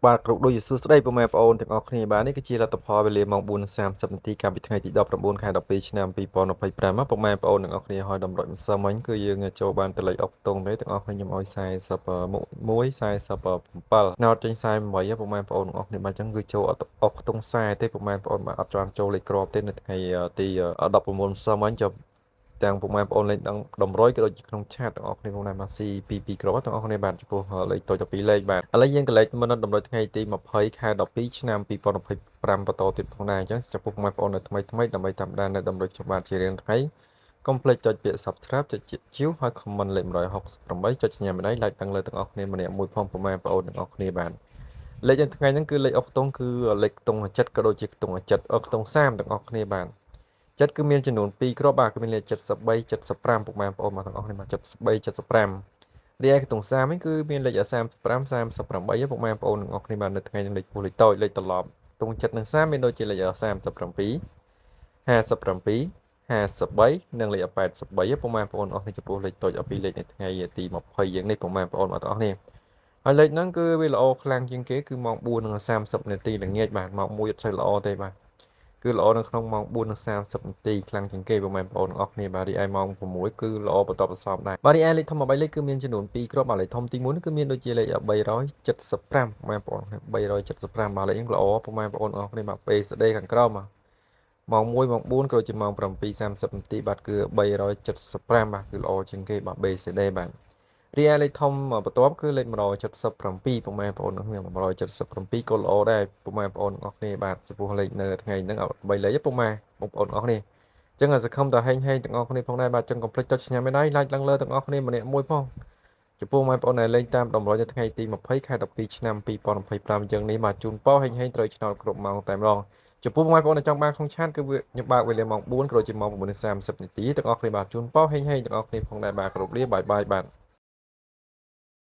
បាទគ្រប់ដូចជាសួស្តីពុកម៉ែបងប្អូនទាំងអស់គ្នាបាទនេះគឺជាលទ្ធផលវេលាម៉ោង4:30នាទីកាលពីថ្ងៃទី19ខែ12ឆ្នាំ2025មកពុកម៉ែបងប្អូនទាំងអស់គ្នាហើយតម្រុយម្សិលមិញគឺយើងចូលបានទៅលេខអុកតុងទេទាំងអស់គ្នាខ្ញុំឲ្យ41 47ណោតចេញ48ពុកម៉ែបងប្អូនទាំងអស់គ្នាបាទអញ្ចឹងគឺចូលអុកតុង40ទេពុកម៉ែបងប្អូនបាទអត់ចង់ចូលលេខក្របទេនៅថ្ងៃទី19ម្សិលមិញចាំទាំងពុកម៉ែបងប្អូនលេខតម្រុយក៏ដូចជាក្នុងឆាតទាំងអស់គ្នាក្នុងណាស៊ី2គ្រាប់ទាំងអស់គ្នាបាទចំពោះលេខតូច12លេខបាទឥឡូវយើងក៏លេខមិនតម្រុយថ្ងៃទី20ខែ12ឆ្នាំ2025បន្តទៀតផងដែរអញ្ចឹងចំពោះពុកម៉ែបងប្អូននៅថ្មីដើម្បីតាមដាននៅតម្រុយខ្ញុំបាទជារៀងថ្ងៃកុំភ្លេចចុចពាក្យ Subscribe ចុចជាវហើយ Comment លេខ168ចុចសញ្ញាមេដៃ Like ទាំងលើទាំងអស់គ្នាម្នាក់មួយផងពុកម៉ែបងប្អូនទាំងអស់គ្នាបាទលេខនៅថ្ងៃហ្នឹងគឺលេខអុកតុងគឺលេខខ្ទង់7ក៏ដូចជាខ្ទង់7ខ្ទង់30ទាំងអស់គ្នាបាទចិត្តគឺមានចំនួន2គ្រាប់បាទគឺមានលេខ73 75ពុកម៉ែបងប្អូនមកទាំងអស់គ្នាមក73 75រីឯខ្ទង់30វិញគឺមានលេខ35 38ពុកម៉ែបងប្អូនទាំងអស់គ្នាបាននៅថ្ងៃនេះលេខពោះលេខតូចលេខត្រឡប់ខ្ទង់7និង30មានដូចជាលេខ37 57 53និងលេខ83ពុកម៉ែបងប្អូនអស់នេះចំពោះលេខតូចពីរលេខនៅថ្ងៃទី20យើងនេះពុកម៉ែបងប្អូនទាំងអស់គ្នាហើយលេខហ្នឹងគឺវាល្អខ្លាំងជាងគេគឺម៉ោង4:30នាទីល្ងាចបាទម៉ោង1អត់សូវល្អទេបាទគឺល្អនៅក្នុងម៉ោង4:30នាទីខ្លាំងជាងគេបងប្អូនទាំងអស់គ្នាបាទរីឯម៉ោង6គឺល្អបន្តបន្ទាប់ដែរបាទរីឯលេខធំ13លេខគឺមានចំនួន2គ្រាប់បាទលេខធំទី1គឺមានដូចជាលេខ375បងប្អូន375បាទលេខនេះល្អបងប្អូនទាំងអស់គ្នាបាទពេលស្ដីខាងក្រោមម៉ោង1ម៉ោង4ក៏ជាម៉ោង7:30នាទីបាទគឺ375បាទគឺល្អជាងគេបាទ BCD បាទរីឯលេខធំបន្ទាប់គឺលេខ177ពុកម៉ែបងប្អូនគ្នា177ក៏ល្អដែរពុកម៉ែបងប្អូនអស់គ្នាបាទចំពោះលេខនៅថ្ងៃហ្នឹង3លេខពុកម៉ែបងប្អូនអស់គ្នាអញ្ចឹងសង្ឃឹមថាហេងទាំងអស់គ្នាផងដែរបាទអញ្ចឹងកុំភ្លេចចុចសញ្ញាមេដៃ Like ឡើងលើទាំងអស់គ្នាម្នាក់មួយផងចំពោះបងប្អូនដែលលេងតាមតម្រុយនៅថ្ងៃទី20ខែ12ឆ្នាំ2025យើងនេះបាទជូនពរហេងត្រូវឆ្នោតគ្រប់ម៉ោងតែម្ដងចំពោះបងប្អូនដែលចង់បានក្នុងឆាតគឺខ្ញុំបើកវេលាម៉ោង4ក៏ជាម៉ោង9:30នាទីទាំងអស់គ្នាបាទជូនពរហេងទាំងអស់គ្នាផងដែរបាទគ្រប់លាបាយបាទ